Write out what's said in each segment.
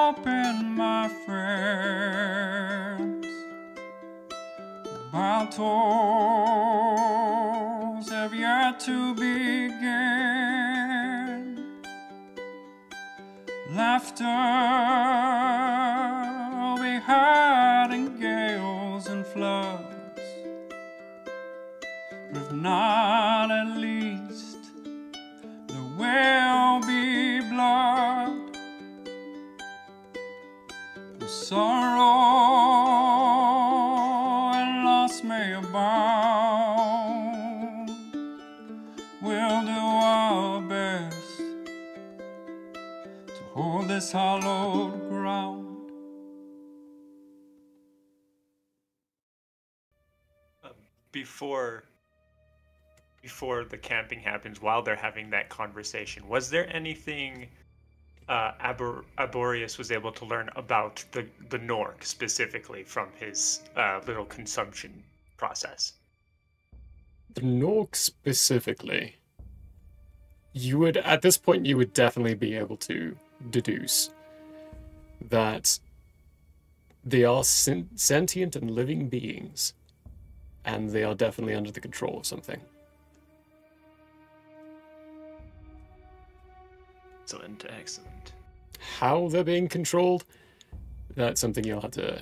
open, my friends. Battles have yet to begin. Laughter will be had in gales and floods, if not at least there will be blood. The sorrow and loss may abound. We'll do our best to hold this hallowed ground. Before the camping happens, while they're having that conversation, was there anything Arborius was able to learn about the Nork specifically from his little consumption process? The Nork specifically, at this point you would definitely be able to deduce that they are sentient and living beings, and they are definitely under the control of something. Excellent, excellent. How they're being controlled, that's something you'll have to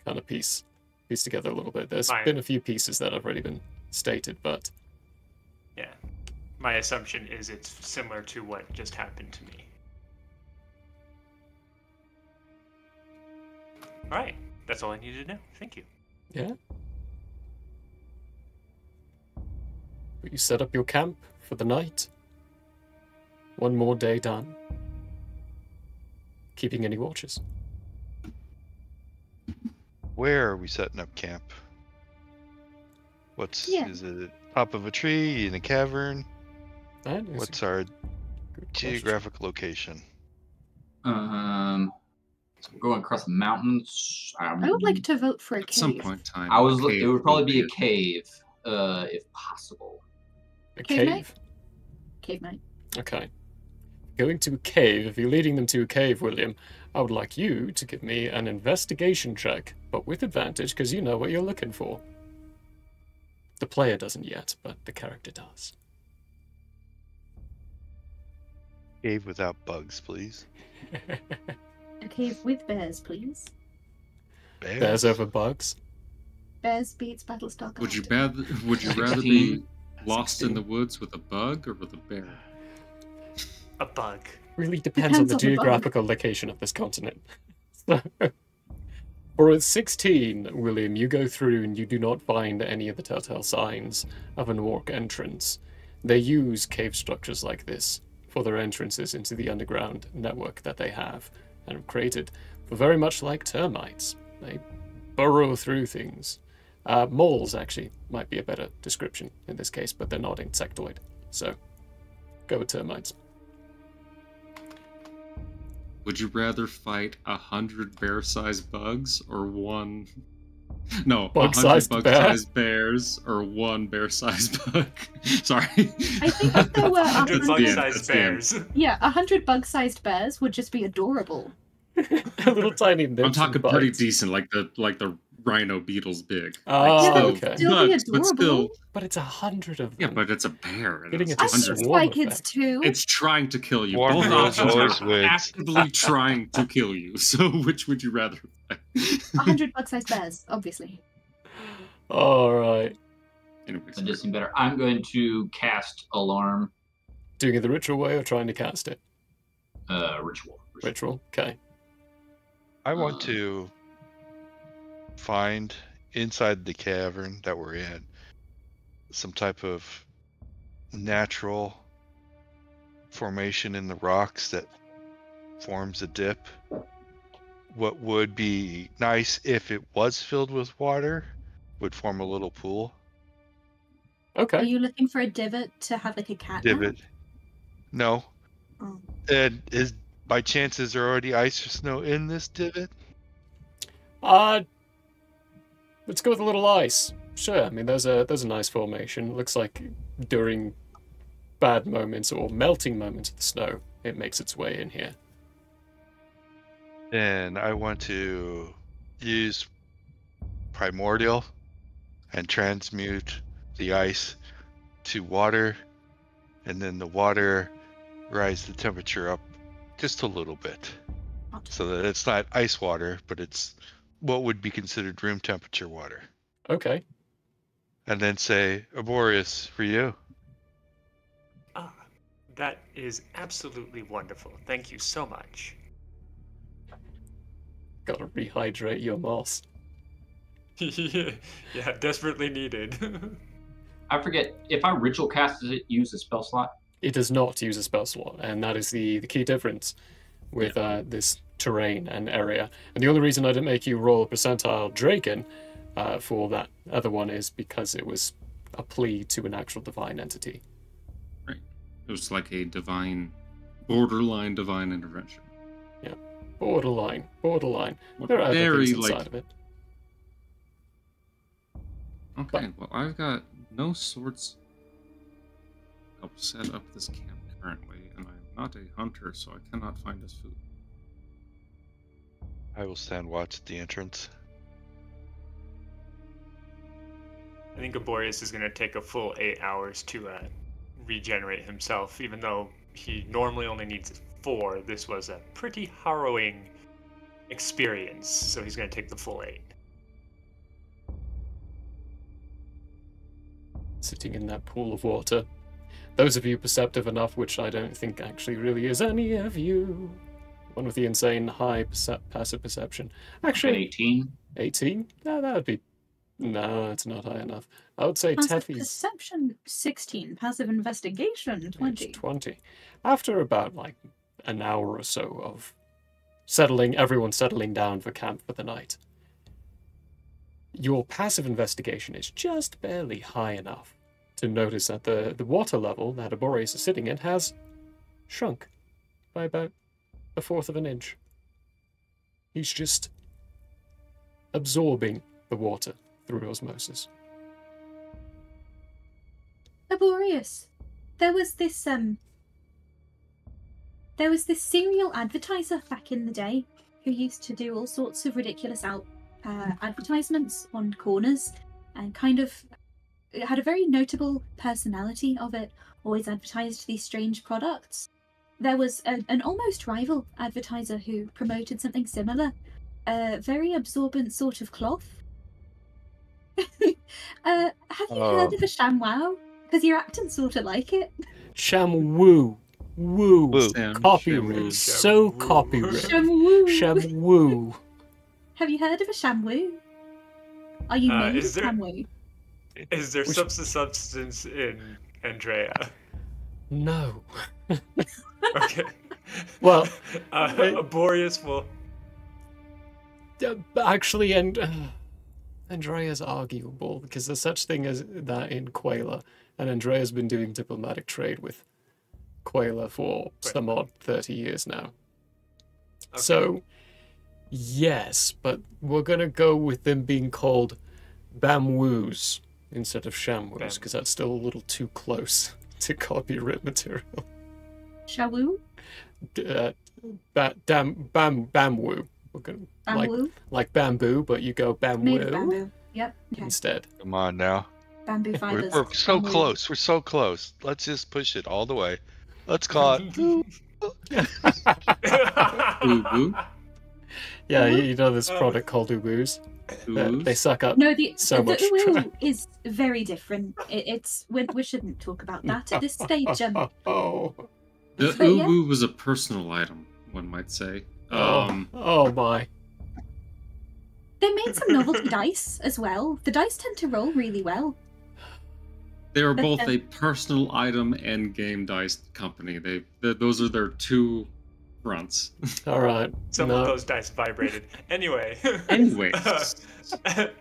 kind of piece together a little bit. There's been a few pieces that have already been stated, but... Yeah. My assumption is it's similar to what just happened to me. Alright, that's all I needed to know. Thank you. Yeah. Will you set up your camp for the night? One more day done. Keeping any watches? Where are we setting up camp? Is it top of a tree, in a cavern? What's our geographic location? So we're going across the mountains. I would like to vote for a cave. At some point in time. It would probably be a cave, if possible. A cave? Cave night. Okay. Going to a cave, if you're leading them to a cave, William, I would like you to give me an investigation check, but with advantage, because you know what you're looking for. The player doesn't yet, but the character does. Cave without bugs, please. A cave with bears, please. Bears over bugs? Bears beats Battlestar Would you rather be lost in the woods with a bug or with a bear? A bug. Really depends on the geographical location of this continent. For a 16, William, you go through and you do not find any of the telltale signs of an orc entrance. They use cave structures like this for their entrances into the underground network that they have and have created, for very much like termites. They burrow through things. Moles, actually, might be a better description in this case, but they're not insectoid. So, go with termites. Would you rather fight 100 bear-sized bugs or one... No, 100 bug-sized bears or one bear-sized bug? Sorry. I think if there were 100 bug-sized bears. Yeah, 100 bug-sized bears would just be adorable. A little tiny. I'm talking pretty decent, like the rhino beetles big. Oh, okay. But still, but it's 100 of them. Yeah, but it's a bear. And Getting it's into 100. Spy Kids too. It's trying to kill you. Warm Both options always are actively trying to kill you. So which would you rather fight? 100 bug-sized bears, obviously. All right. Anyways, That just seemed better. I'm going to cast Alarm. Doing it the ritual way or trying to cast it? Ritual. Ritual, okay. I want to find inside the cavern that we're in some type of natural formation in the rocks that forms a dip. What would be nice if it was filled with water would form a little pool. Okay. Are you looking for a divot to have like a cat? Divot. No. Oh. And by chance is there already ice or snow in this divot? Let's go with a little ice. Sure. I mean, there's a nice formation. It looks like during bad moments or melting moments of the snow, it makes its way in here. Then I want to use primordial and transmute the ice to water, and then the water rise the temperature up just a little bit, so that it's not ice water, but it's what would be considered room temperature water. Okay. And then say, Arborius, for you. Ah, that is absolutely wonderful. Thank you so much. Gotta rehydrate your moss. Yeah, desperately needed. I forget, if I ritual cast, does it use a spell slot? It does not use a spell slot, and that is the key difference with this terrain and area. And the only reason I didn't make you roll a percentile Draken for that other one is because it was a plea to an actual divine entity. Right. It was like a borderline divine intervention. Yeah, borderline. What There are other very, things inside like- of it. Okay, well, I've got no sorts help set up this camp currently, and I'm not a hunter, so I cannot find us food. I will stand watch at the entrance. I think Arborius is going to take a full 8 hours to regenerate himself, even though he normally only needs 4. This was a pretty harrowing experience, so he's going to take the full 8. Sitting in that pool of water. Those of you perceptive enough, which I don't think actually really is any of you. One with the insane high passive perception. Actually, 18. 18? No, that would be... No, it's not high enough. I would say Passive Teffy's perception 16, passive investigation 20. 20. After about like an hour or so of everyone settling down for camp for the night, your passive investigation is just barely high enough to notice that the water level that Arborius is sitting in has shrunk by about 1/4 of an inch. He's just absorbing the water through osmosis. Laborious. There was this serial advertiser back in the day who used to do all sorts of ridiculous advertisements on corners, and kind of it had a very notable personality of it. Always advertised these strange products. There was an almost rival advertiser who promoted something similar, a very absorbent sort of cloth. Have you heard of a ShamWow? Because you're acting sort of like it. ShamWoo. Woo. Woo. Copyright. So copyright. ShamWoo. ShamWoo. Have you heard of a ShamWoo? Are you named is there- ShamWoo? Is there substance in Andrea? No. Okay. Well, Arborius will... actually, Andrea's arguable because there's such thing as that in Quayla, and Andrea's been doing diplomatic trade with Quayla for some odd 30 years now. Okay. So, yes, but we're gonna go with them being called Bamwoos instead of Shamwoos because that's still a little too close to copyright material. Shawoo? Bamwoo. We're gonna Bamboo? like bamboo, but you go Made of bamwoo bamboo. Yep. Okay. instead. Come on now. Bamboo We're, fibers. we're so Bamboo. close. We're so close. Let's just push it all the way. Let's call it. Ooh, ooh, Yeah, you know this product called Uboos. ooh. They suck up No, the so much uwu trash. is very different. We shouldn't talk about that at this stage. Oh. The But yeah. uwu was a personal item, one might say. Oh my. They made some novelty dice as well. The dice tend to roll really well. They are both a personal item and game dice company. Those are their two fronts. All right. Some No. of those dice vibrated. Anyway. Anyway.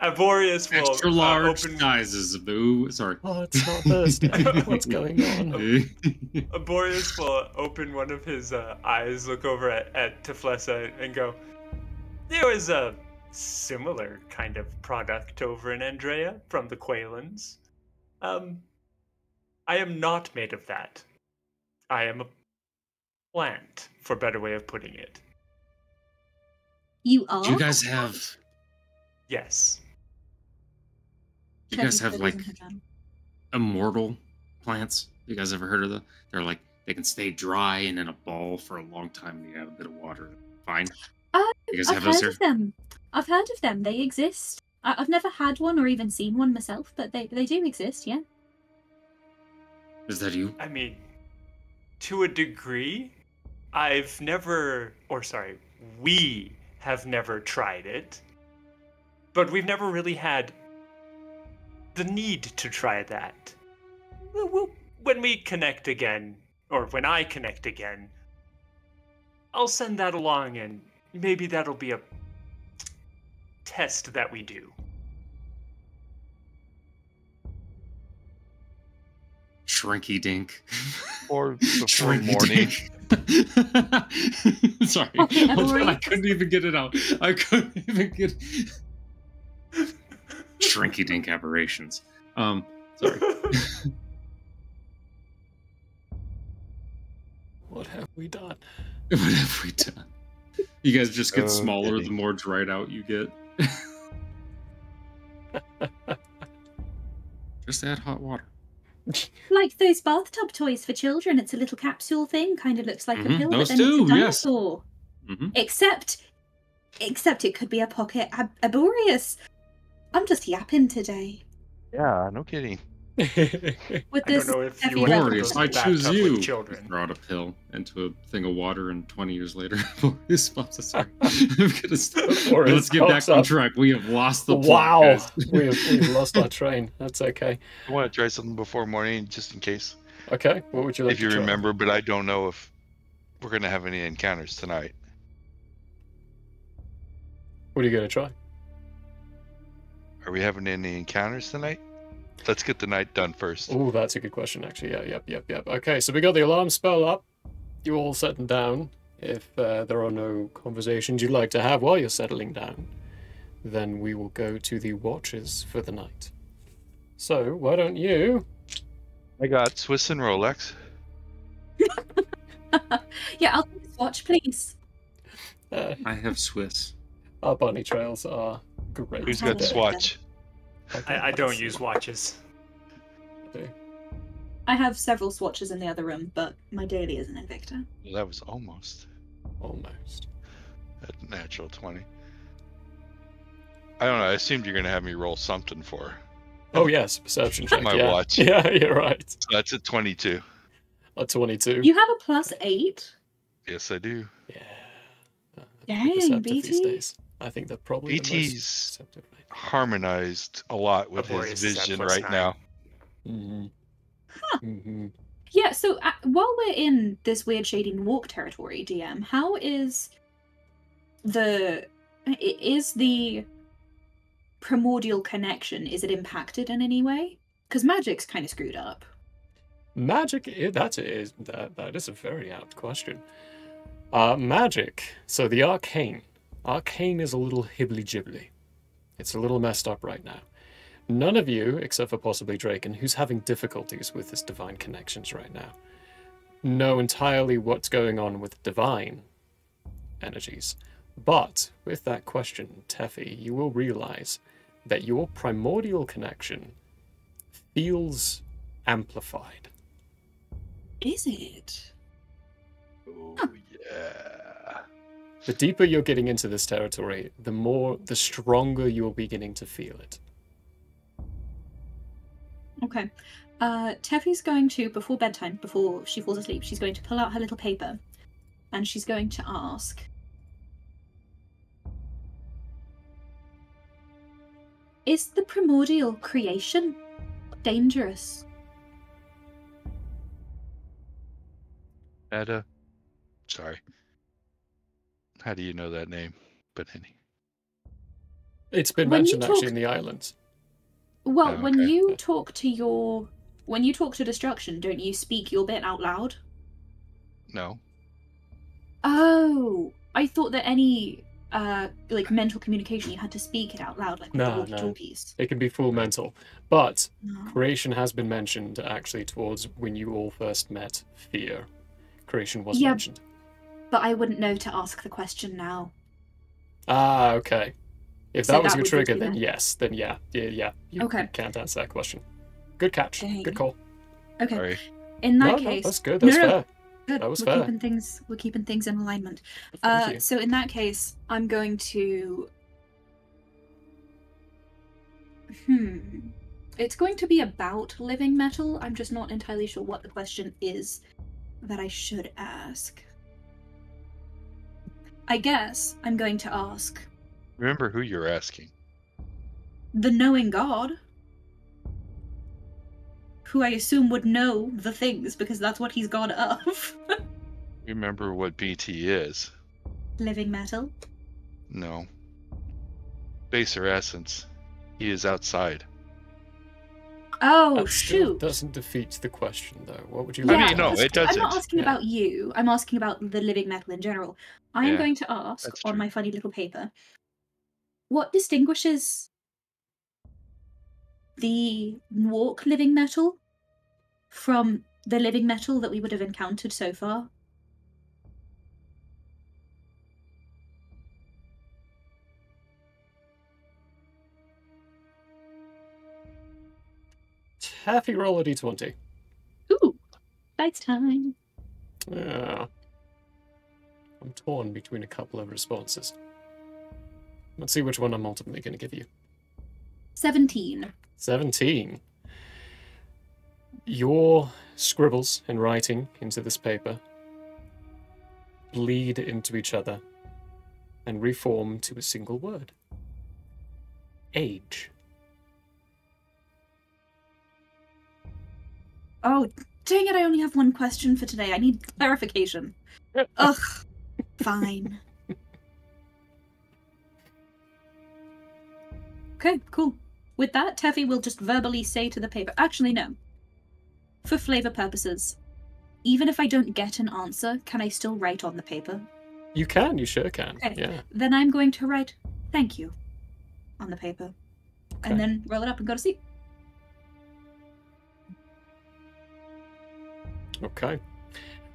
Arborius will Extra large open... sizes of the uwu. Sorry. Oh, it's not Thursday. What's going on? Arborius will open one of his eyes, look over at Teflessa, and go, "There was a similar kind of product over in Andrea from the Quaylands. I am not made of that. I am a plant, for a better way of putting it. You are? Do you guys have... Yes. Do you guys Trevor's have, like, put his hand immortal plants? You guys ever heard of them? They're like, they can stay dry and in a ball for a long time and you have a bit of water. Fine. You guys I've have those heard of them. I've heard of them. They exist. I've never had one or even seen one myself, but they do exist, yeah. Is that you? I mean, to a degree, I've never, or sorry, we have never tried it, but we've never really had the need to try that. When we connect again, or when I connect again, I'll send that along and maybe that'll be a test that we do. Shrinky dink. Or before Shrinky morning. dink. Sorry. Okay, Hold on, I Rory. couldn't even get it out. I couldn't even get Shrinky dink aberrations. Sorry. What have we done? What have we done? You guys just get smaller Okay. the more dried out you get. Just add hot water. Like those bathtub toys for children. It's a little capsule thing. Kind of looks like a Mhm, pill, those but then it's too, a yes. dinosaur. Mhm. Except it could be a pocket arboreus. I'm just yapping today. Yeah, no kidding. With I don't this know if heavy you leather want Boreas, those I in the choose bathtub you. with children. Brought a pill into a thing of water, and 20 years later, Boreas pops. Sorry, I'm gonna stop. Boreas Let's get back pops on up. track. We have lost the plot, Wow, guys. we've lost our train. That's okay. I want to try something before morning, just in case. Okay, what would you like If you to try? remember, but I don't know if we're gonna have any encounters tonight. What are you going to try? Are we having any encounters tonight? Let's get the night done first. Oh, that's a good question, actually. Yeah, yep. Okay, so we got the alarm spell up. You're all settling down. If there are no conversations you'd like to have while you're settling down, then we will go to the watches for the night. So, why don't you... I got Swiss and Rolex. Yeah, I'll take this watch, please. I have Swiss. Our bunny trails are great. Who's I got have Swatch? I don't use watches. I have several swatches in the other room, but my daily is an Invicta. Well, that was almost Almost. a natural 20. I don't know. I assumed you're gonna have me roll something for Oh, yes, perception check. My yeah. watch. Yeah, you're right. So that's a 22. A 22. You have a +8? Yes, I do. Yeah. Dang, Perceptive these BT. days. I think they're probably the most BT's perceptive. harmonized a lot with Laborious his is at vision +9. right now. Mm-hmm. Huh. Mm-hmm. Yeah, so while we're in this weird shading walk territory, DM, how is the primordial connection, is it impacted in any way? Because magic's kind of screwed up. Magic, that is a very apt question. Magic. So the arcane. Arcane is a little hibbly-jibbly. It's a little messed up right now. None of you, except for possibly Draken, who's having difficulties with his divine connections right now, know entirely what's going on with divine energies. But with that question, Teffy, you will realize that your primordial connection feels amplified. Is it? Oh, yeah. The deeper you're getting into this territory, the stronger you're beginning to feel it. Okay. Teffy's going to, before bedtime, before she falls asleep, she's going to pull out her little paper and she's going to ask, is the primordial creation dangerous? Ada. Sorry. How do you know that name? But any. It's been When you mentioned actually talk- in the islands. Well, Oh, when okay. you talk to destruction, don't you speak your bit out loud? No. Oh, I thought that any like mental communication you had to speak it out loud, like with the No. walkie-talkies. It can be full mental. But No. creation has been mentioned actually towards when you all first met Fear. Creation was Yeah. mentioned. But I wouldn't know to ask the question now. Ah, okay. If So that was that your would trigger, be then that. yes. Then yeah. You Okay. can't answer that question. Good catch. Dang. Good call. Okay. Sorry. In that No, case, that's good. That's no, fair. good. That was we're fair. keeping things in alignment. Thank you. So in that case, I'm going to. It's going to be about living metal. I'm just not entirely sure what the question is that I should ask. I guess I'm going to ask Remember who you're asking. the knowing God, who I assume would know the things because that's what he's God of. Remember what BT is. Living metal. No. Base or essence. He is outside. Oh, That still shoot. doesn't defeat the question, though. What would you Yeah, like? I mean, to no, ask? it doesn't. I'm not asking Yeah. about you. I'm asking about the living metal in general. I am Yeah, going to ask that's on true. my funny little paper what distinguishes the walk living metal from the living metal that we would have encountered so far. Taffy, roll a d20. Ooh, dice time. Yeah. I'm torn between a couple of responses. Let's see which one I'm ultimately going to give you. 17. 17. Your scribbles and writing into this paper bleed into each other and reform to a single word. Age. Oh, dang it, I only have one question for today. I need clarification. Ugh, fine. Okay, cool. With that, Teffy will just verbally say to the paper, actually, no. For flavor purposes, even if I don't get an answer, can I still write on the paper? You can, you sure can. Okay. Yeah. Then I'm going to write thank you on the paper. Okay. And then roll it up and go to sleep. Okay.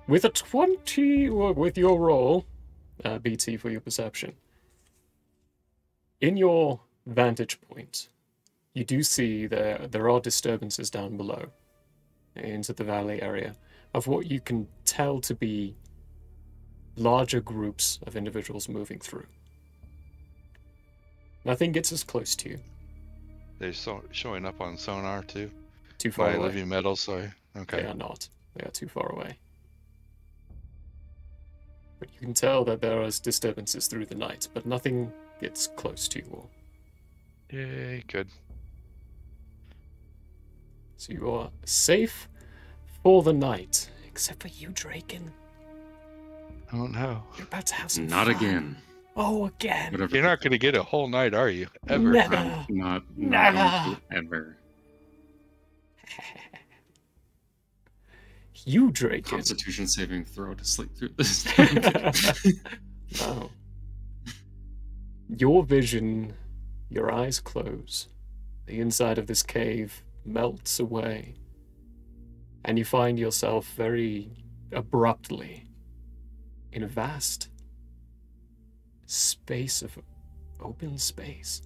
With a 20, or with your roll, BT for your perception, in your vantage point, you do see there are disturbances down below into the valley area of what you can tell to be larger groups of individuals moving through. Nothing gets as close to you. They're showing up on sonar too. Too far My away. living metal, sorry. They Okay. are not. They are too far away. But you can tell that there are disturbances through the night, but nothing gets close to you all. Yay, good. So you are safe for the night, except for you, Draken. Oh no. You're about to have some Not fun. again. Oh, again. Whatever. You're not going to get a whole night, are you? Ever? Never. I'm not Never. going to ever. You, Draken. Constitution saving throw to sleep through this. No. Your vision, your eyes close. The inside of this cave melts away. And you find yourself very abruptly in a vast space of open space.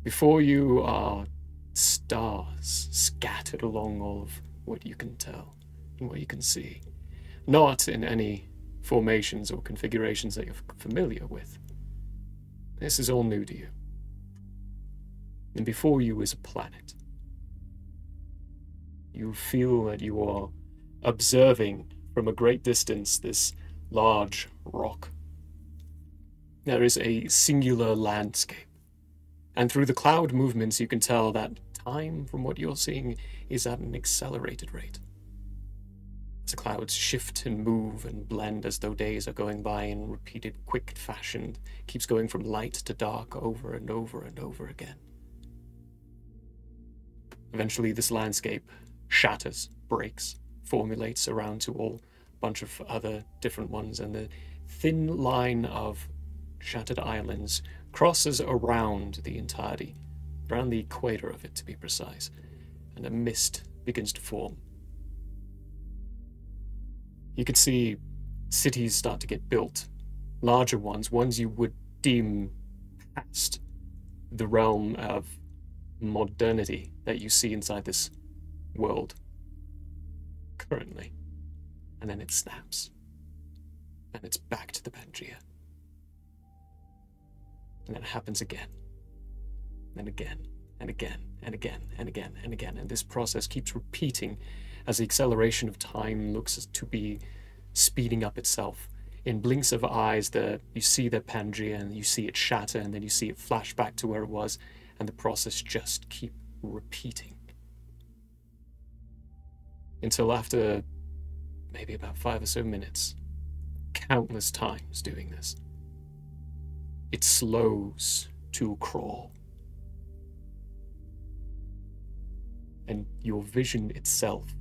Before you are stars scattered along all of what you can tell and what you can see. Not in any formations or configurations that you're familiar with. This is all new to you. And before you is a planet. You feel that you are observing from a great distance this large rock. There is a singular landscape. And through the cloud movements, you can tell that time, from what you're seeing, is at an accelerated rate. As the clouds shift and move and blend as though days are going by in repeated, quick fashion, keeps going from light to dark over and over and over again. Eventually, this landscape shatters, breaks, formulates around to all bunch of other different ones, and the thin line of shattered islands crosses around the entirety, around the equator of it to be precise, and a mist begins to form. You can see cities start to get built, larger ones you would deem past the realm of modernity that you see inside this world currently. And then it snaps. And it's back to the Pangea. And then it happens again. And again, and again, and again, and again, and again. And this process keeps repeating as the acceleration of time looks to be speeding up itself. In blinks of eyes, you see the Pangea and you see it shatter, and then you see it flash back to where it was, and the process just keep repeating. Until after maybe about 5 or so minutes, countless times doing this, it slows to a crawl. And your vision itself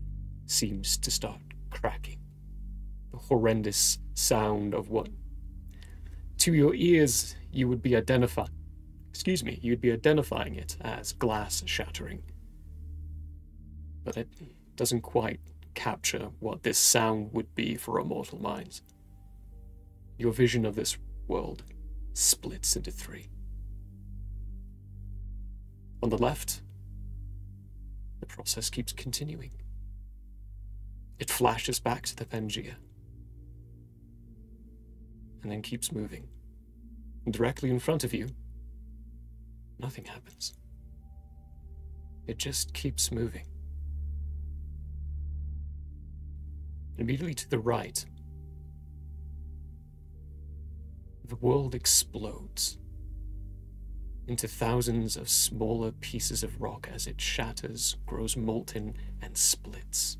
seems to start cracking. The horrendous sound of what, to your ears, you'd be identifying it as glass shattering. But it doesn't quite capture what this sound would be for our mortal minds. Your vision of this world splits into 3. On the left, the process keeps continuing. It flashes back to the Pangea, and then keeps moving. Directly in front of you, nothing happens. It just keeps moving. Immediately to the right, the world explodes into thousands of smaller pieces of rock as it shatters, grows molten, and splits.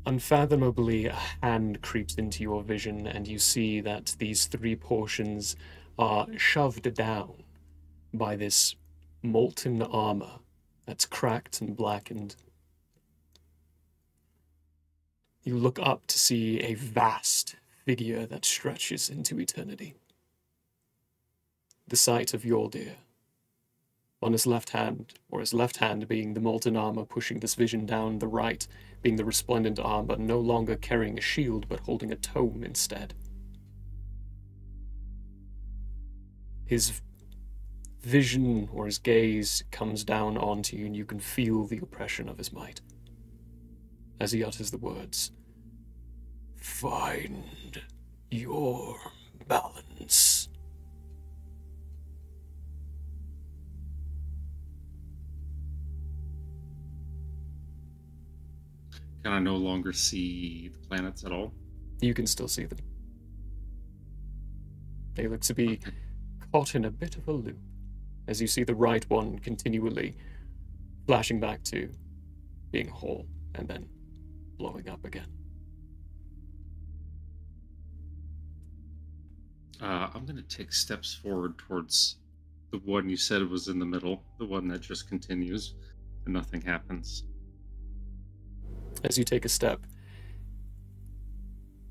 Unfathomably, a hand creeps into your vision, and you see that these 3 portions are shoved down by this molten armor that's cracked and blackened. You look up to see a vast figure that stretches into eternity. The sight of Yoldir, on his left hand, or his left hand being the molten armor pushing this vision down, the right being the resplendent arm, but no longer carrying a shield, but holding a tome instead. His vision, or his gaze, comes down onto you, and you can feel the oppression of his might as he utters the words, "Find your balance." Can I no longer see the planets at all? You can still see them. They look to be caught in a bit of a loop, as you see the right one continually flashing back to being whole and then blowing up again. I'm going to take steps forward towards the one you said was in the middle, the one that just continues, and nothing happens. As you take a step,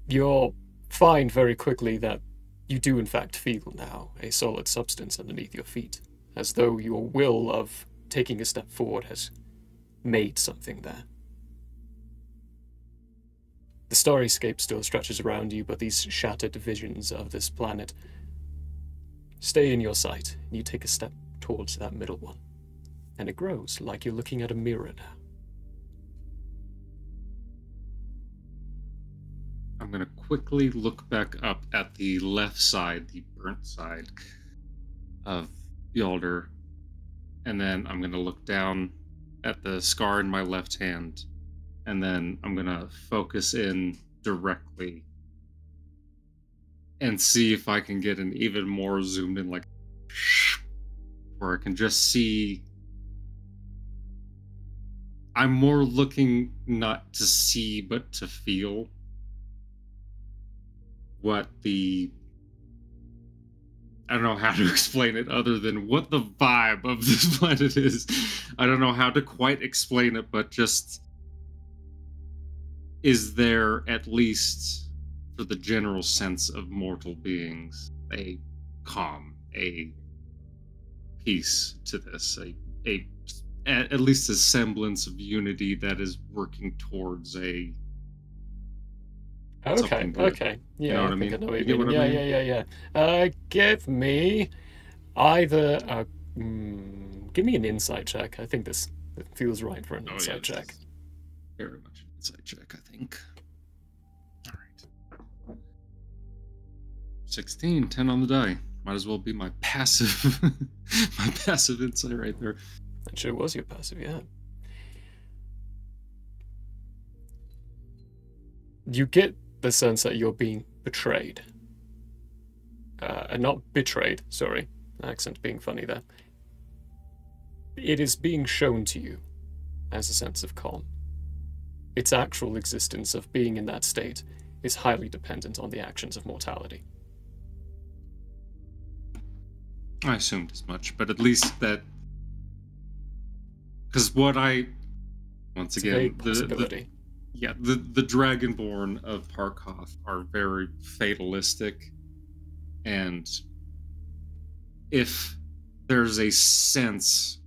you'll find very quickly that you do in fact feel now a solid substance underneath your feet, as though your will of taking a step forward has made something there. The starryscape still stretches around you, but these shattered visions of this planet stay in your sight, and you take a step towards that middle one, and it grows like you're looking at a mirror now. I'm going to quickly look back up at the left side, the burnt side of Yalder, and then I'm going to look down at the scar in my left hand, and then I'm going to focus in directly and see if I can get an even more zoomed in, like, where I can just see. I'm more looking not to see, but to feel what the, I don't know how to explain it other than what the vibe of this planet is. I don't know how to quite explain it, but just, is there, at least for the general sense of mortal beings, a calm, a peace to this, at least a semblance of unity that is working towards a Okay, something good. okay. Yeah, You know what I think mean? know what You you get mean. what I Yeah, mean? yeah, yeah. Give me either give me an insight check. I think this feels right for an Oh yeah, insight this check. is very much an insight check, I think. All right. 16, 10 on the die. Might as well be my passive, my passive insight right there. That sure was your passive, yeah. You get the sense that you're being betrayed. And not betrayed, sorry. Accent being funny there. It is being shown to you as a sense of calm. Its actual existence of being in that state is highly dependent on the actions of mortality. I assumed as much, but at least that. Because what I. Once It's a vague again, possibility. the Dragonborn of Parkoth are very fatalistic, and if there's a sense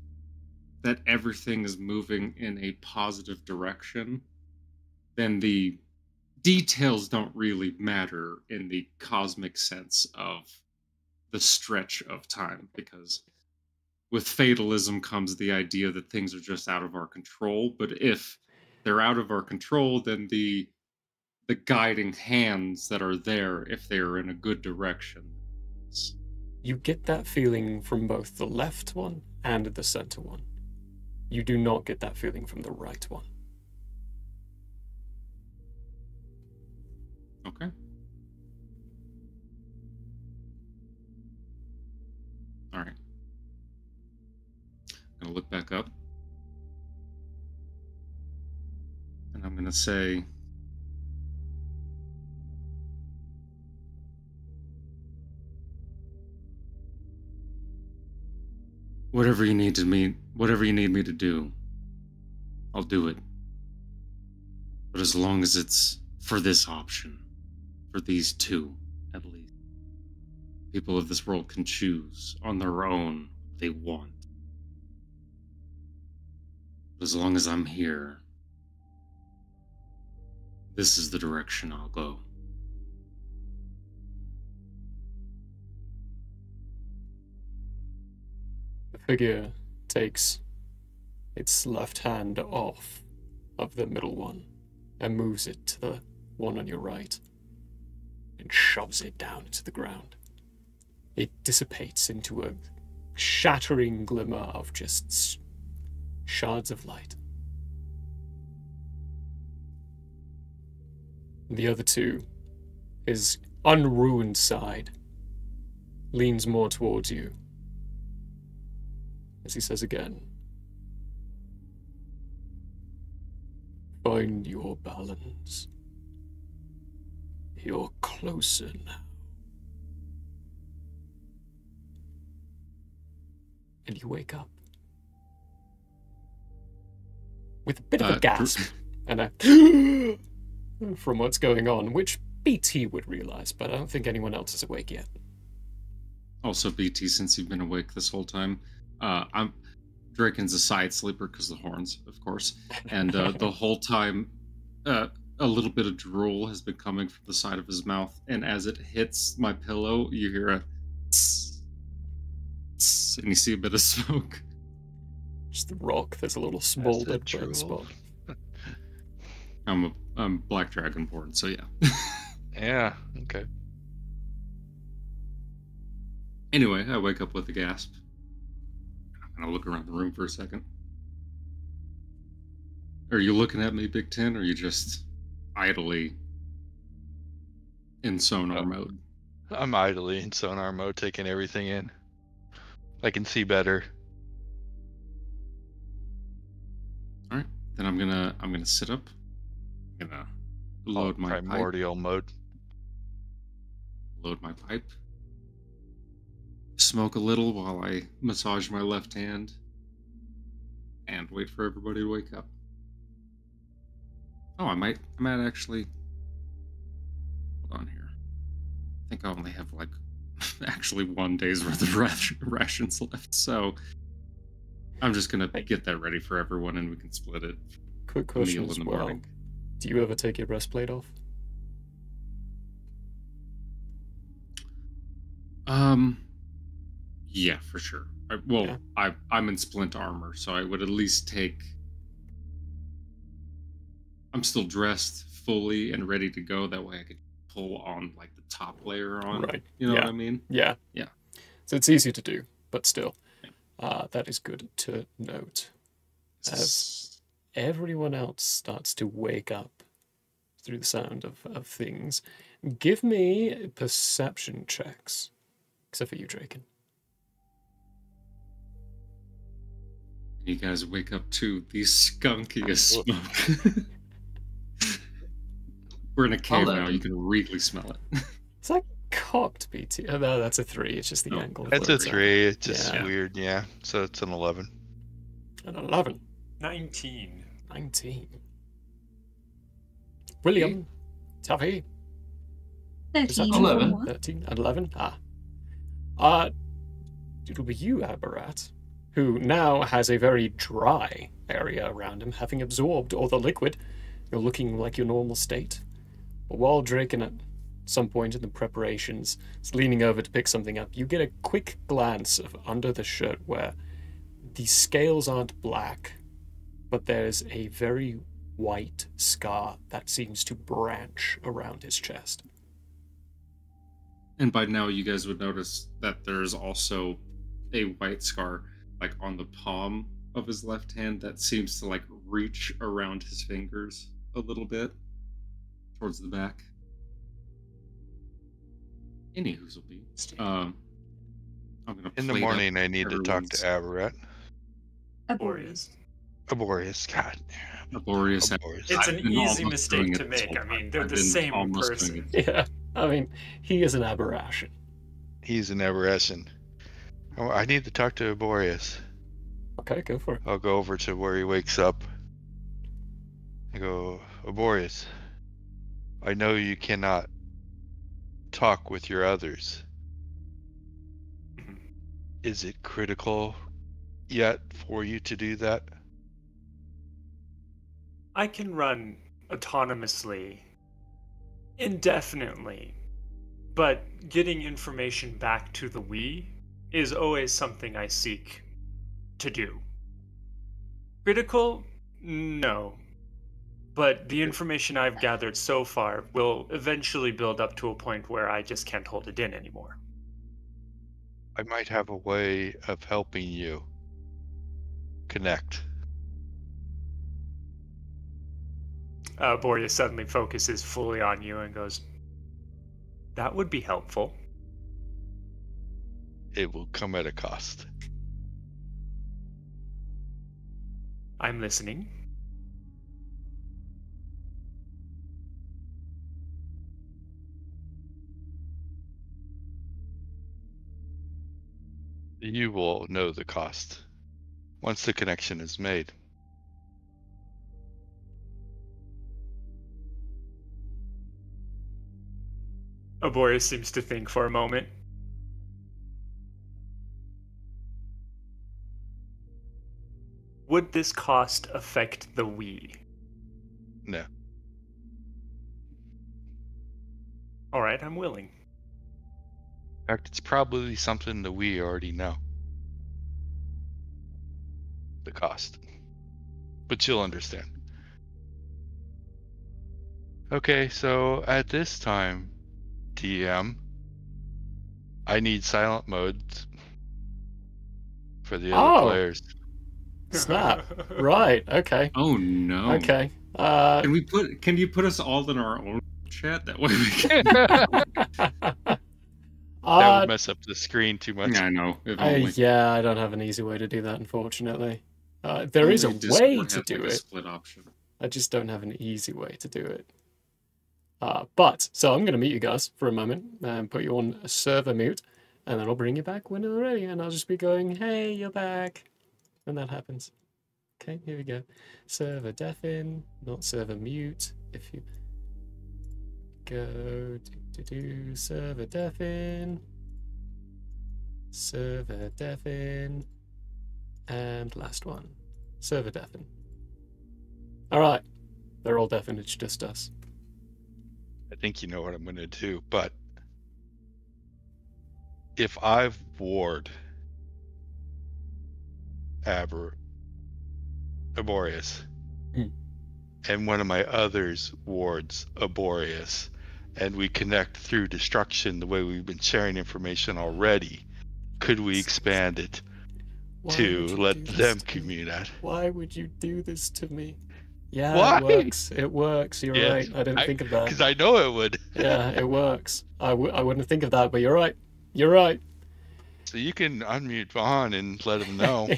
that everything is moving in a positive direction, then the details don't really matter in the cosmic sense of the stretch of time, because with fatalism comes the idea that things are just out of our control. But if they're out of our control, then the guiding hands that are there, if they are in a good direction. You get that feeling from both the left one and the center one. You do not get that feeling from the right one. Okay. All right. I'm gonna look back up, and I'm gonna say, whatever you need me to do, I'll do it. But as long as it's for this option, for these two, at least, people of this world can choose on their own what they want. But as long as I'm here, this is the direction I'll go. The figure takes its left hand off of the middle one and moves it to the one on your right and shoves it down to the ground. It dissipates into a shattering glimmer of just shards of light. The other two, his unruined side, leans more towards you as he says again, "Find your balance. You're closer now." And you wake up with a bit of a gasp and a from what's going on, which BT would realize, but I don't think anyone else is awake yet. Also, BT, since you've been awake this whole time, Draken's a side sleeper because the horns, of course, and the whole time, a little bit of drool has been coming from the side of his mouth, and as it hits my pillow, you hear a tss, tss, and you see a bit of smoke. Just the rock, there's a little small That's bit a burn drool. spot. I'm Black Dragonborn, so yeah. Yeah, okay. Anyway, I wake up with a gasp. I'm gonna look around the room for a second. Are you looking at me, Big Ten, or are you just idly in sonar mode? I'm idly in sonar mode, taking everything in. I can see better. All right, then I'm gonna sit up. I'm gonna load my pipe. Primordial mode. Load my pipe. Smoke a little while I massage my left hand, and wait for everybody to wake up. Oh, I might actually. Hold on here. I think I only have like actually 1 day's worth of rations left, so I'm just gonna get that ready for everyone, and we can split it. Quick question Meal as in the well. morning. Do you ever take your breastplate off? Yeah, for sure. Yeah. I'm in splint armor, so I would at least take. I'm still dressed fully and ready to go. That way, I could pull on like the top layer on. Right. You know Yeah. what I mean? Yeah. Yeah. So it's easy to do, but still, Yeah. that is good to note. This As is- everyone else starts to wake up through the sound of things, give me perception checks, except for you, Draken. You guys wake up to the skunkiest smoke. We're in a cave now. You can really smell it. Is that cocked, BT? Oh, no, that's a 3. It's just the No, angle. of That's where a it's at. 3. It's just Yeah. weird, yeah. So it's an 11. An 11. 19. 19. William. Tuffy. 13. 11. What? 13 and 11. It'll be you, Abarat, who now has a very dry area around him, having absorbed all the liquid. You're looking like your normal state. But while Draken, at some point in the preparations, is leaning over to pick something up, you get a quick glance of under the shirt where the scales aren't black, but there's a very white scar that seems to branch around his chest. And by now, you guys would notice that there's also a white scar, like on the palm of his left hand, that seems to like reach around his fingers a little bit towards the back. Anywho's will be. I'm gonna. In the play that morning, I need to talk to everyone's Abarat. Aborius. Aborius, God. laborious. Aborius. It's I've an been easy almost mistake doing to it this make. whole I mean, time. they're I've the been same almost person. doing it. Yeah, I mean, he is an aberration. He's an aberration. Oh, I need to talk to Aborius. Okay, go for it. I'll go over to where he wakes up. I go, Aborius, I know you cannot talk with your others. Is it critical yet for you to do that? I can run autonomously indefinitely, but getting information back to the we is always something I seek to do. Critical? No. But the information I've gathered so far will eventually build up to a point where I just can't hold it in anymore. I might have a way of helping you connect. Boreas suddenly focuses fully on you and goes, "That would be helpful." It will come at a cost. I'm listening. You will know the cost once the connection is made. Boreas seems to think for a moment. Would this cost affect the we? No. All right, I'm willing. In fact, it's probably something that we already know. The cost. But you'll understand. Okay, so at this time, DM, I need silent modes for the other players. Snap. Right, okay. Oh no. Okay. Can you put us all in our own chat? That way we can. That would mess up the screen too much. Yeah, I know. If only. Yeah, I don't have an easy way to do that, unfortunately. There is a Only way Discord to had, do like, a it. split option. I just don't have an easy way to do it. So I'm going to mute you guys for a moment and put you on a server mute, and then I'll bring you back when we're ready, and I'll just be going, "Hey, you're back," when that happens. Okay, here we go. Server deafen, not server mute. If you go server deafen, and last one, server deafen. All right, they're all deafened. It's just us. I think you know what I'm going to do, but if I've ward Arboreus, Hmm. and one of my others wards Arboreus, and we connect through destruction the way we've been sharing information already, could we expand it Why to would you let do this them to me? communicate? Why would you do this to me? Yeah, Why? it works. It works. You're Yes, right. I didn't think of that. Because I know it would. Yeah, it works. I wouldn't think of that, but you're right. You're right. So you can unmute Vaughn and let him know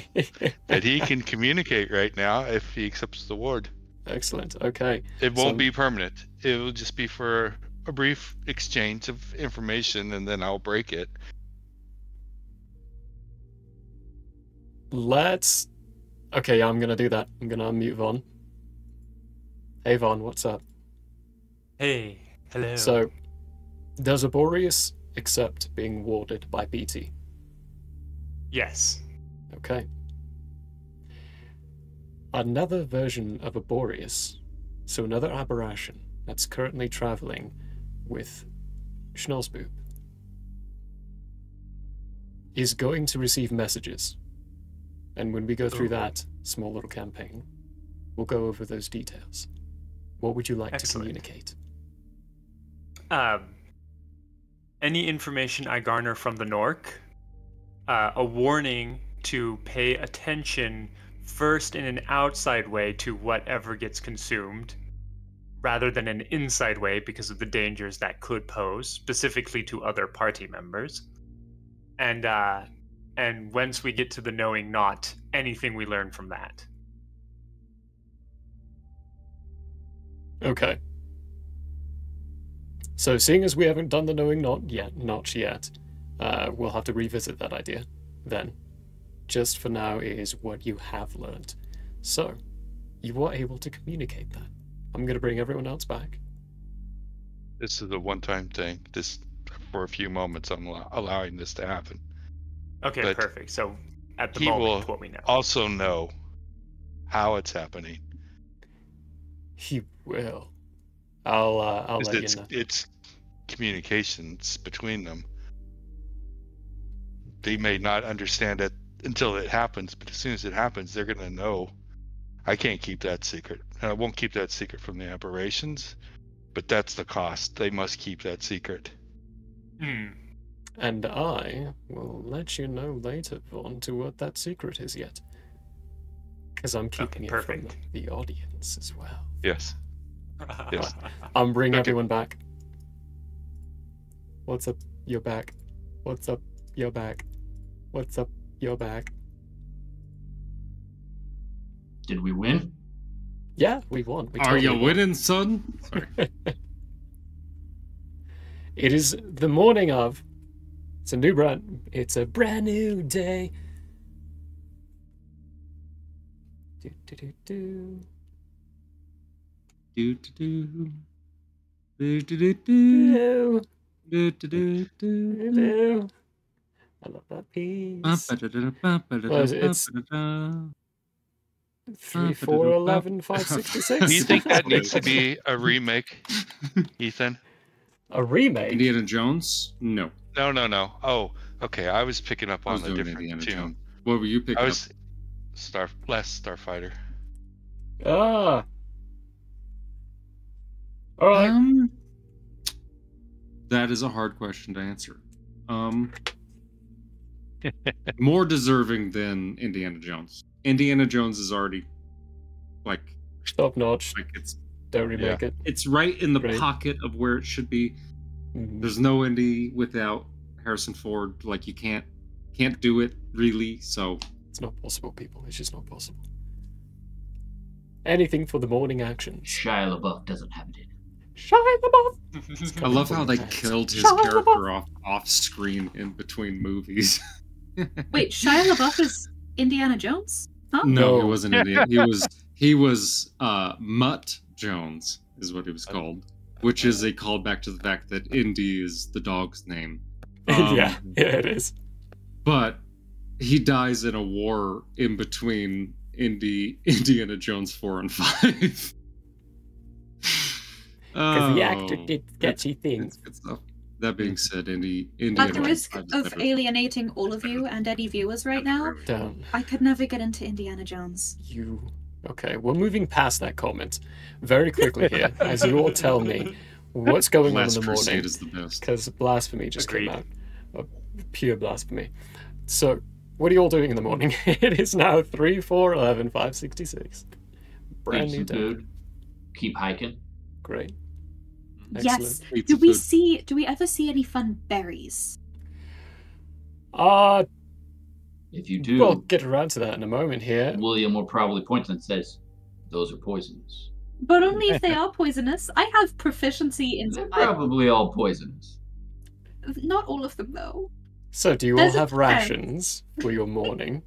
that he can communicate right now if he accepts the ward. Excellent. Okay. It won't So- be permanent. It will just be for a brief exchange of information, and then I'll break it. Let's. Okay, yeah, I'm gonna do that. I'm gonna unmute Vaughn. Hey Vaughn, what's up? Hey, hello. So, does Arboreus accept being warded by BT? yes. Okay. Another version of Arboreus, so another aberration that's currently traveling with Schnozboob, is going to receive messages. And when we go through Ooh. that small little campaign, we'll go over those details. What would you like Excellent. to communicate? Any information I garner from the Nork, a warning to pay attention first in an outside way to whatever gets consumed, rather than an inside way because of the dangers that could pose, specifically to other party members. And once we get to the knowing not, anything we learn from that. Okay. So, seeing as we haven't done the knowing not yet, we'll have to revisit that idea then. Just for now, it is what you have learned. So, you were able to communicate that. I'm going to bring everyone else back. This is a one-time thing. This, for a few moments, I'm allowing this to happen. Okay, But perfect. So at the he moment, will what we know. also know how it's happening. He will. I'll 'Cause let you know. it's communications between them. They may not understand it until it happens, but as soon as it happens, they're going to know. I can't keep that secret. And I won't keep that secret from the aberrations, but that's the cost. They must keep that secret. Hmm. And I will let you know later, Vaughn, to what that secret is yet. Because I'm keeping it perfect. from the audience as well. Yes. Yes. I'm bringing Okay. everyone back. What's up? You're back. What's up? You're back. What's up? You're back. Did we win? Yeah, we won. We Are totally you won. winning, son? Sorry. It is the morning of. It's a brand new day. Do, do, do, do. Do, do, do. Do, do, do, do. Do, Do, do, do, do. do. I love that piece. What is it? It's 3, 4, 11, 5, 66. Do you think that needs to be a remake, Ethan? A remake? Indiana Jones? No. No. Oh, okay. I was picking up I on was a doing different Indiana tune. Jones. What were you picking I was last Starfighter. Ah. up? All right. That is a hard question to answer. More deserving than Indiana Jones. Indiana Jones is already like Top notch. it's Don't remake it. it's right in the Great. pocket of where it should be. Mhm. There's no Indy without Harrison Ford. Like you can't do it really. So It's not possible, people. It's just not possible. Anything for the morning actions. Shia LaBeouf doesn't have it in. Shine them off. I love how they killed his character off screen in between movies. Wait, Shia LaBeouf is Indiana Jones? Huh? No, No. he wasn't Indiana. He was Mutt Jones is what he was called, which is a callback to the fact that Indy is the dog's name. Yeah, it is. But he dies in a war in between Indiana Jones 4 and 5. Because the actor did sketchy It's things. good stuff. That being said, Indiana At the risk Jones of is better. alienating all of you and any viewers right now, Don't. I could never get into Indiana Jones. You. Okay, we're moving past that comment very quickly here, as you all tell me what's going on in Last the Crusade morning. is the best. Because blasphemy just Agreed. came out. Pure blasphemy. So, what are you all doing in the morning? It is now 3, 4, 11, 5, 66. Brand Eat new some day. food. Keep hiking. Great. Yes. Eat Do some we food. do we ever see any fun berries? If you do, We'll get around to that in a moment here. William will probably point and says, "Those are poisonous." But only if they are poisonous. I have proficiency in They're probably all poisonous. not all of them though. So, do you all There's a have plan. rations for your morning?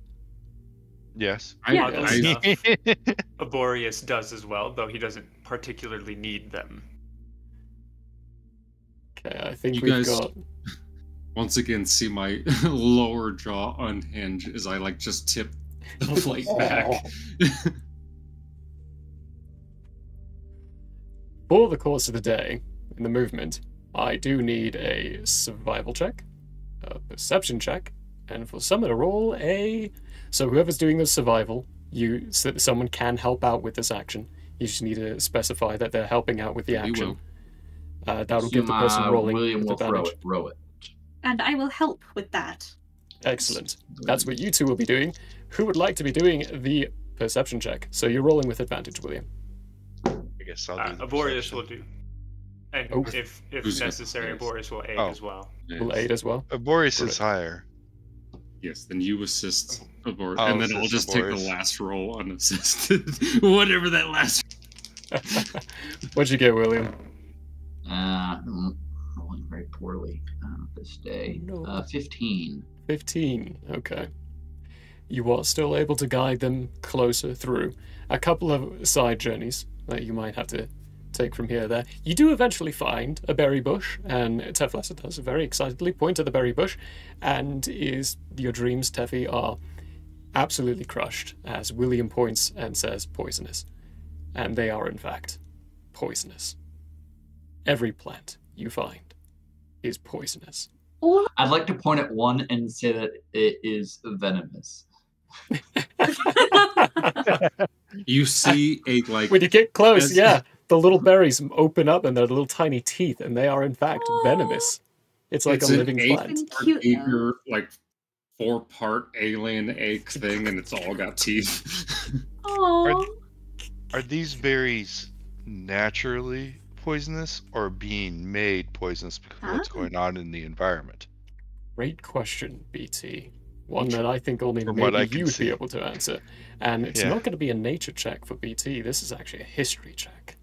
Yes. Yeah. Oddly enough, Aborius does as well, though he doesn't particularly need them. Okay, I think You we've guys- got. Once again, see my lower jaw unhinge as I just tip the plate back. For the course of the day, in the movement, I do need a survival check, a perception check, and for someone to roll a. So whoever's doing the survival, someone can help out with this action. You just need to specify that they're helping out with the We action. will. That'll give the person rolling William will advantage. row it. And I will help with that. Excellent. That's what you two will be doing. Who would like to be doing the perception check? So you're rolling with advantage, William. I guess I'll do the Aborius perception. will do. And Oh. if Who's necessary, next? Aborius will aid Oh. as well. Will aid as well. Aborius Right. is higher. Yes, then you assist aboard, Oh, and then I'll assist just take the Boris. last roll unassisted. Whatever that last. What'd you get, William? I'm rolling very poorly this day. No. 15. 15. Okay. You are still able to guide them closer through a couple of side journeys that you might have to take from here there. You do eventually find a berry bush, and Teflessa does very excitedly point at the berry bush, and your dreams, Teffy, are absolutely crushed as William points and says poisonous. And they are, in fact, poisonous. Every plant you find is poisonous. I'd like to point at one and say that it is venomous. You see a When you get close, As- yeah, the little berries open up and they're little tiny teeth, and they are in fact venomous. It's like It's a an living eight- plant. Cute, though. acre, 4-part alien egg thing, and it's all got teeth. Aww. Are these berries naturally poisonous or being made poisonous because of what's Ah. going on in the environment? Great question, BT. One that I think only From what I maybe can you'd see. be able to answer. And it's Yeah. not going to be a nature check for BT. This is actually a history check.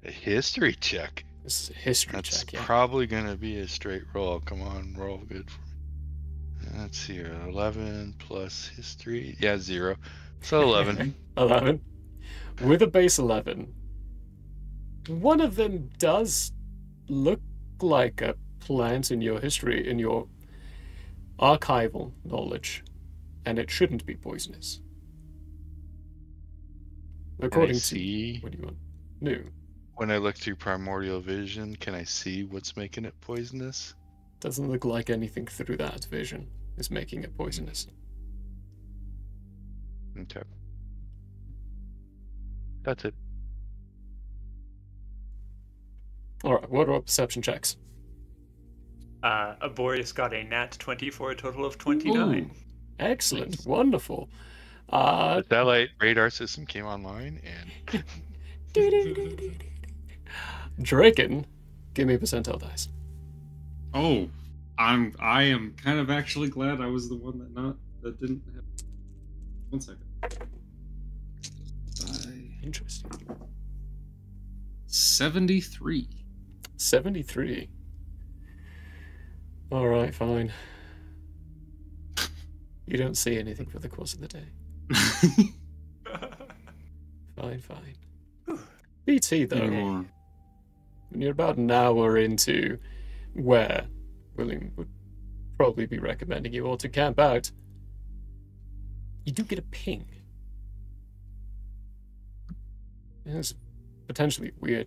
A history check. This is a history That's check, yeah. probably going to be a straight roll. Come on, roll good for me. Let's see here. 11 plus history. Yeah, 0. So 11. 11. With a base 11, one of them does look like a plant in your history, in your archival knowledge, and it shouldn't be poisonous. Can I According to see, what do you want? New. when I look through primordial vision, can I see what's making it poisonous? Doesn't look like anything through that vision is making it poisonous. Okay. That's it. Alright, what are perception checks? Aborius got a nat 20 for a total of 29. Excellent, wonderful. Uh, The satellite radar system came online and Draken, give me a percentile dice. Oh, I am kind of actually glad I was the one that didn't have. 1 second. Interesting. 73. 73. Alright, fine. You don't see anything for the course of the day. Fine, fine. BT, though, Anymore. when you're about an hour into where William would probably be recommending you all to camp out, you do get a ping. It's potentially weird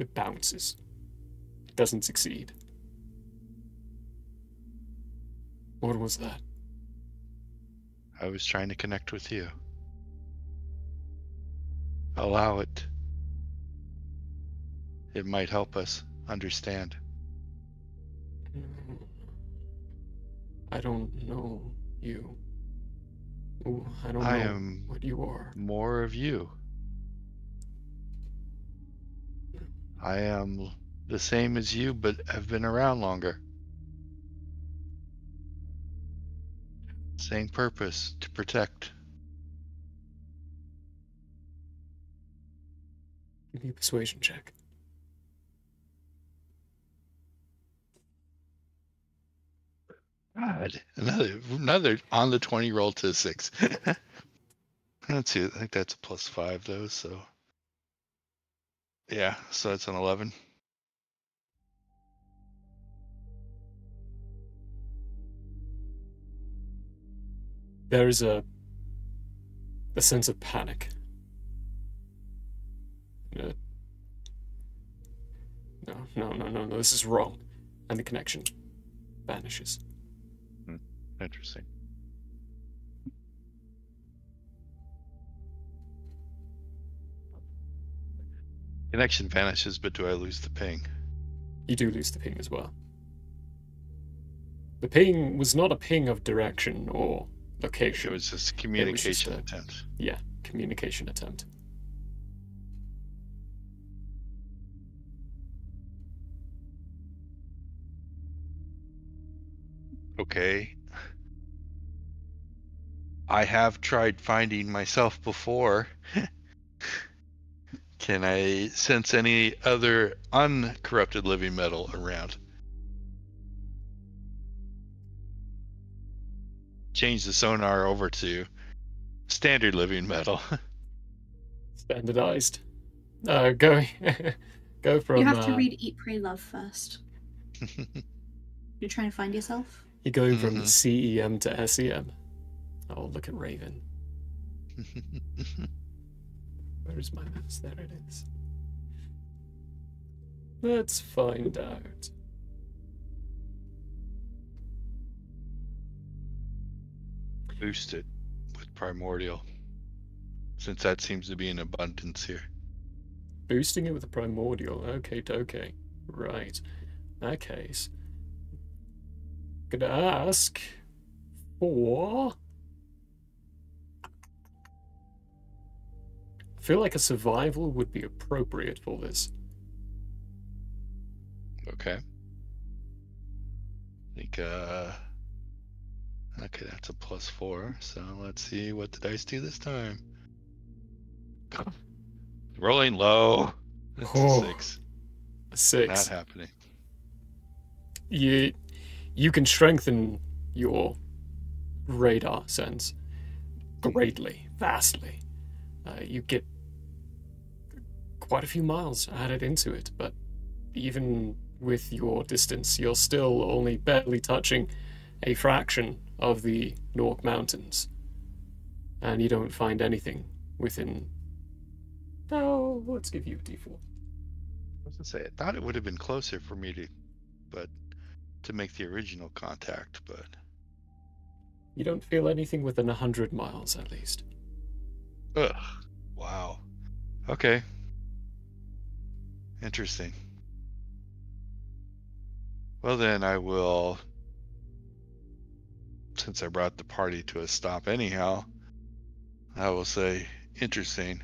It bounces. It doesn't succeed. What was that? I was trying to connect with you. Allow it. It might help us understand. I don't know you. Ooh, I don't I know am what you are. more of you. I am the same as you, but have been around longer. Same purpose, to protect. Give me a persuasion check. God, another on the 20 roll to 6. Let's see, I think that's a +5 though, so yeah, so that's an 11. There is a sense of panic. No, this is wrong. And the connection vanishes. Interesting. Connection vanishes, but do I lose the ping? You do lose the ping as well. The ping was not a ping of direction or location. It was just a communication just attempt. Yeah, communication attempt. Okay. I have tried finding myself before. Can I sense any other uncorrupted living metal around? Change the sonar over to standard living metal. Standardized. Go from. You have to read Eat, Pray, Love first. You're trying to find yourself? You're going from CEM to SEM. Oh, look at Raven. Where is my mouse? There it is. Let's find out. Boost it with primordial, since that seems to be in abundance here. Boosting it with a primordial. Okay. Right. In that case, gonna ask for. I feel like a survival would be appropriate for this. Okay. I think, okay, that's a +4. So let's see what the dice do this time. Rolling low. That's a 6. A 6. Not happening. You can strengthen your radar sense greatly, vastly. You get quite a few miles added into it, but even with your distance, you're still only barely touching a fraction of the Nork Mountains. And you don't find anything within... Oh, let's give you a D4. I was gonna say, I thought it would have been closer for me to make the original contact, but... You don't feel anything within 100 miles, at least. Ugh. Wow. Okay. Interesting. Well then, I will... Since I brought the party to a stop anyhow, I will say, interesting.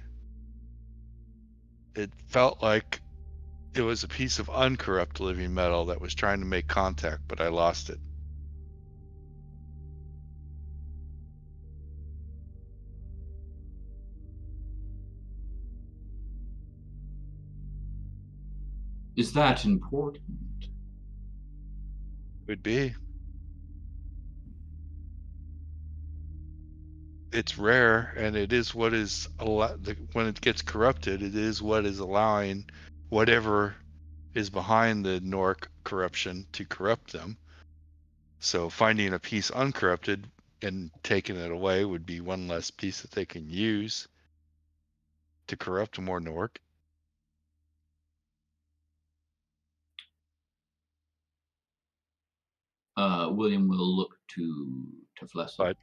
It felt like it was a piece of uncorrupt living metal that was trying to make contact, but I lost it. Is that important? Would be. It's rare, and it is what is when it gets corrupted, it is what is allowing whatever is behind the Nork corruption to corrupt them. So finding a piece uncorrupted and taking it away would be one less piece that they can use to corrupt more Nork. William will look to Flessa. But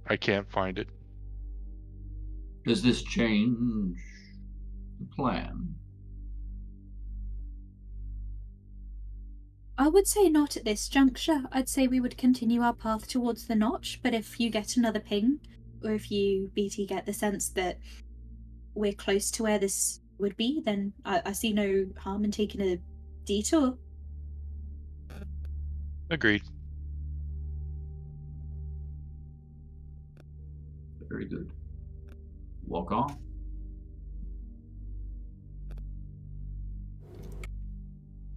I can't find it. Does this change the plan? I would say not at this juncture. I'd say we would continue our path towards the notch, but if you get another ping, or if you, BT, get the sense that we're close to where this would be, then I see no harm in taking a detour. Agreed. Very good. Walk on.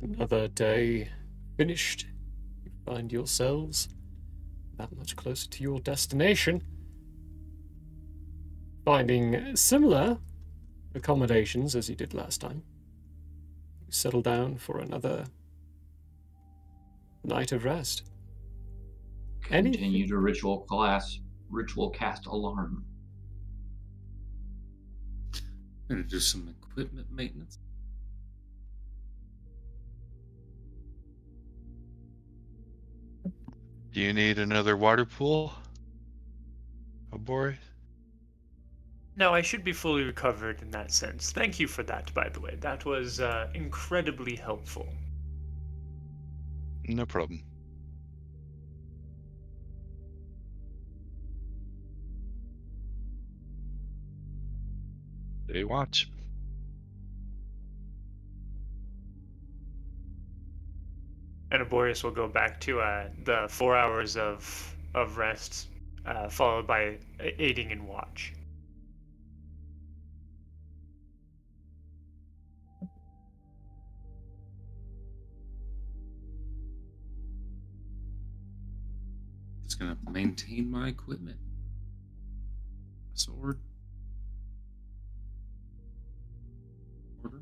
Another day finished. You find yourselves that much closer to your destination. Finding similar accommodations as you did last time. You settle down for another night of rest. Continue to ritual cast alarm. I'm gonna do some equipment maintenance. Do you need another water pool? Oh boy. No, I should be fully recovered in that sense. Thank you for that, by the way. That was incredibly helpful. No problem. They watch. And Aborius will go back to the 4 hours of rest, followed by aiding in watch. Just gonna maintain my equipment. Sword. Order.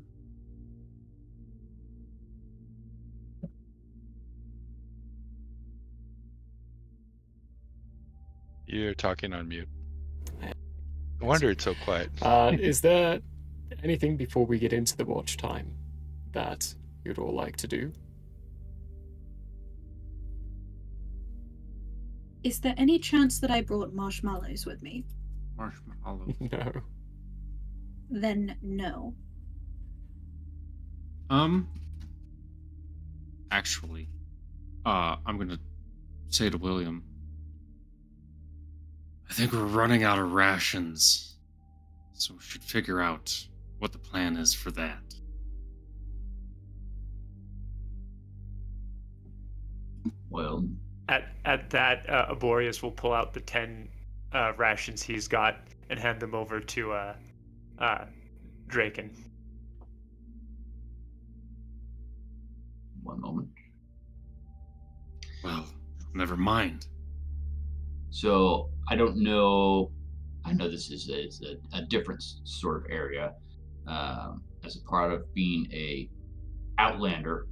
You're talking on mute. No wonder it's so quiet. Is there anything before we get into the watch time that you'd all like to do? Is there any chance that I brought marshmallows with me? Marshmallow. No. Then no. Actually, I'm gonna say to William, I think we're running out of rations, so we should figure out what the plan is for that. Well, At that, Aborius will pull out the 10 rations he's got and hand them over to Draken. one moment. Well, never mind. So I don't know. I know this is a different sort of area. As a part of being a outlander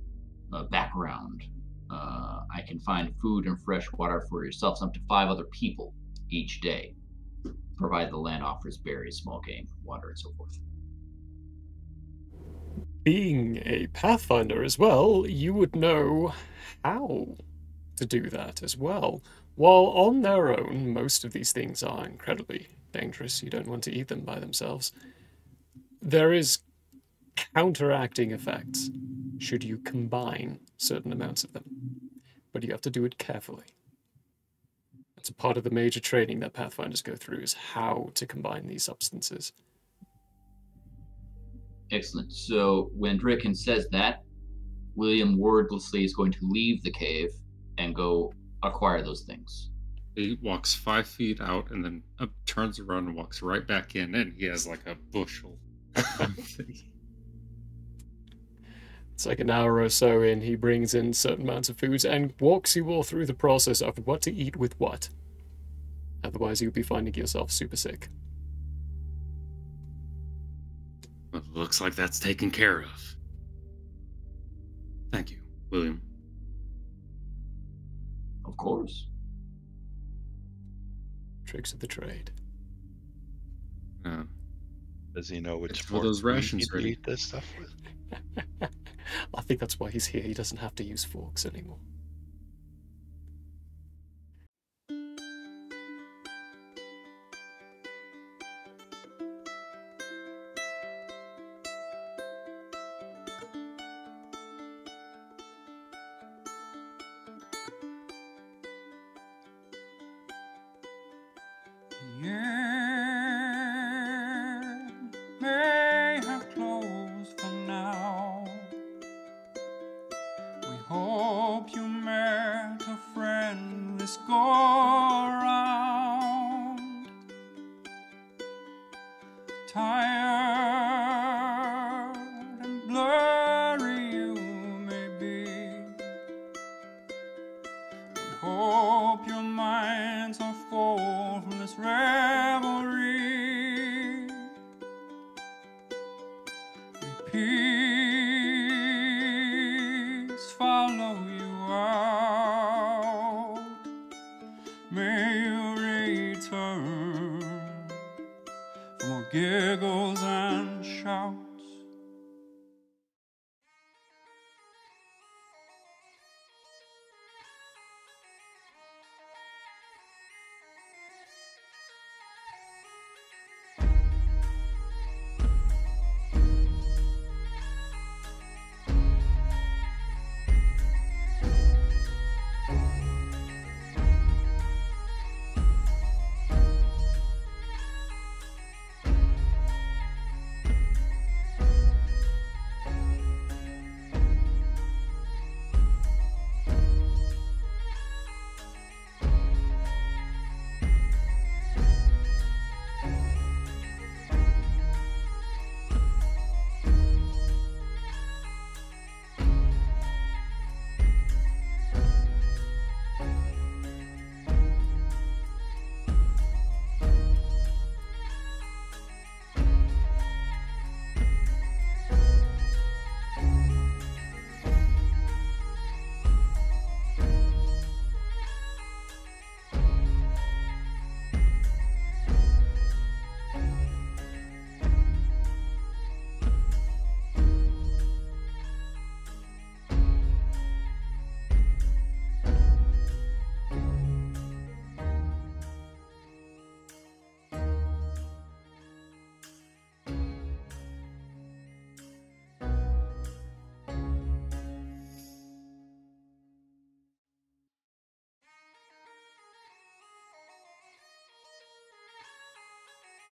background, I can find food and fresh water for yourselves up to 5 other people each day, provided the land offers berries, small game, water, and so forth. Being a Pathfinder as well, you would know how to do that as well. While on their own, most of these things are incredibly dangerous. You don't want to eat them by themselves. There is counteracting effects should you combine certain amounts of them. But you have to do it carefully. That's a part of the major training that Pathfinders go through, is how to combine these substances. Excellent. So when Draken says that, William wordlessly is going to leave the cave and go acquire those things. He walks 5 feet out and then turns around and walks right back in, and he has like a bushel. It's like an hour or so in, he brings in certain amounts of foods and walks you all through the process of what to eat with what. Otherwise, you'll be finding yourself super sick. Well, looks like that's taken care of. Thank you, William. Of course. Tricks of the trade. Does he know which It's for those fork we rations need to ready. eat this stuff with? I think that's why he's here. He doesn't have to use forks anymore. year may have closed for now. We hope you met a friend this go around. Tired and blurry you may be. We hope your minds are full from this revelry. May peace follow you out. May you return for more giggles and shouts.